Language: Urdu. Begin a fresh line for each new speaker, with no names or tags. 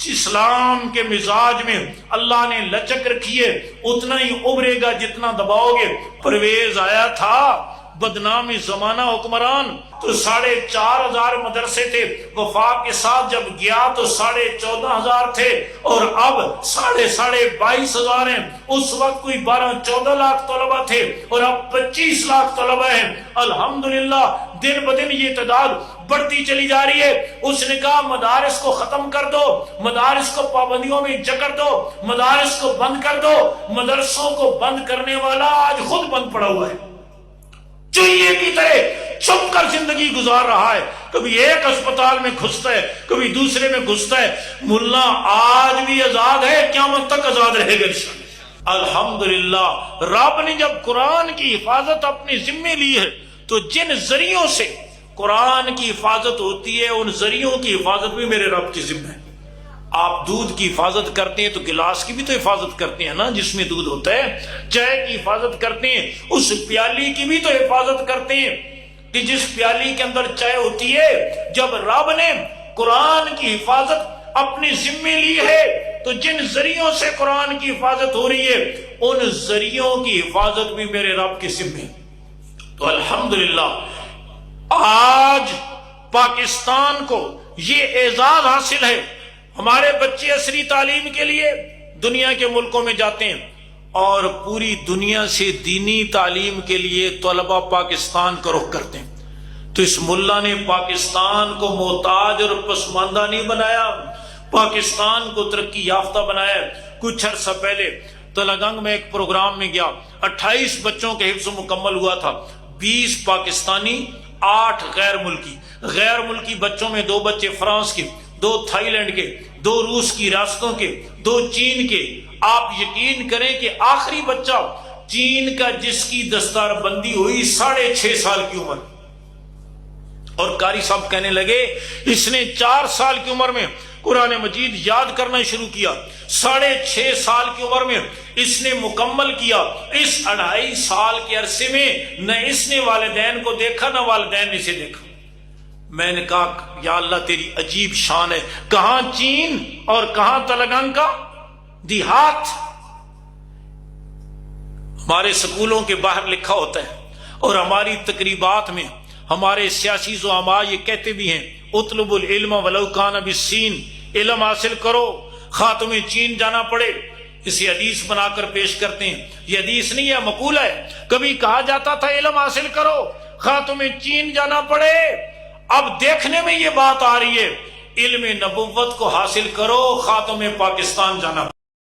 اسلام کے مزاج میں اللہ نے لچک رکھی ہے، اتنا ہی ابھرے گا جتنا دباؤ گے۔ پرویز آیا تھا بدنامی زمانہ حکمران تو 4,500 مدرسے تھے، وفاق کے ساتھ جب گیا تو 14,500 تھے، اور اب 22,500 ہیں۔ اس وقت کوئی 12-14 لاکھ طلبہ تھے اور اب 25 لاکھ طلبہ ہیں۔ الحمدللہ دن بدن یہ تعداد بڑھتی چلی جا رہی ہے۔ اس نے کہا مدارس کو ختم کر دو، مدارس کو پابندیوں میں جکڑ دو، مدارس کو بند کر دو۔ مدرسوں کو بند کرنے والا آج خود بند پڑا ہوا ہے، چوہیے کی طرح چھپ کر زندگی گزار رہا ہے، کبھی ایک اسپتال میں گھستا ہے، کبھی دوسرے میں گھستا ہے۔ ملا آج بھی آزاد ہے، قیامت تک آزاد رہے گا انشاءاللہ۔ الحمدللہ رب نے جب قرآن کی حفاظت اپنے ذمے لی ہے تو جن ذریعوں سے قرآن کی حفاظت ہوتی ہے ان ذریعوں کی حفاظت بھی میرے رب کی ذمہ ہے۔ آپ دودھ کی حفاظت کرتے ہیں تو گلاس کی بھی تو حفاظت کرتے ہیں نا جس میں دودھ ہوتا ہے، چائے کی حفاظت کرتے ہیں، اس پیالی کی بھی تو حفاظت کرتے ہیں کہ جس پیالی کے اندر چائے ہوتی ہے۔ جب رب نے قرآن کی حفاظت اپنے ذمے لی ہے تو جن ذریعوں سے قرآن کی حفاظت ہو رہی ہے ان ذریعوں کی حفاظت بھی میرے رب کے ذمے۔ تو الحمدللہ آج پاکستان کو یہ اعزاز حاصل ہے، ہمارے بچے عصری تعلیم کے لیے دنیا کے ملکوں میں جاتے ہیں اور پوری دنیا سے دینی تعلیم کے لیے طلبہ پاکستان کا رخ کرتے ہیں۔ تو اس ملا نے پاکستان کو محتاج اور پسماندہ نہیں بنایا، پاکستان کو ترقی یافتہ بنایا۔ کچھ عرصہ پہلے تلنگانگ میں ایک پروگرام میں گیا، 28 بچوں کے حفظ مکمل ہوا تھا، 20 پاکستانی، 8 غیر ملکی بچوں میں 2 بچے فرانس کے، 2 تھائی لینڈ کے، 2 روس کی ریاستوں کے، 2 چین کے۔ آپ یقین کریں کہ آخری بچہ چین کا جس کی دستار بندی ہوئی 6.5 سال کی عمر، اور قاری صاحب کہنے لگے اس نے 4 سال کی عمر میں قرآن مجید یاد کرنا شروع کیا، 6.5 سال کی عمر میں اس نے مکمل کیا۔ اس 2.5 سال کے عرصے میں نہ اس نے والدین کو دیکھا نہ والدین نے اسے دیکھا۔ میں نے کہا یا اللہ تیری عجیب شان ہے، کہاں چین اور کہاں تلنگانگ کا دیہات۔ ہمارے سکولوں کے باہر لکھا ہوتا ہے اور ہماری تقریبات میں ہمارے سیاسی زعماء یہ کہتے بھی ہیں اطلب العلم ولو کان بالسین، علم حاصل کرو خواہ تمہیں چین جانا پڑے۔ اسے حدیث بنا کر پیش کرتے ہیں، یہ حدیث نہیں ہے مقولہ ہے۔ کبھی کہا جاتا تھا علم حاصل کرو خواہ تمہیں چین جانا پڑے، اب دیکھنے میں یہ بات آ رہی ہے علم نبوت کو حاصل کرو خواہ تمہیں پاکستان جانا پڑے۔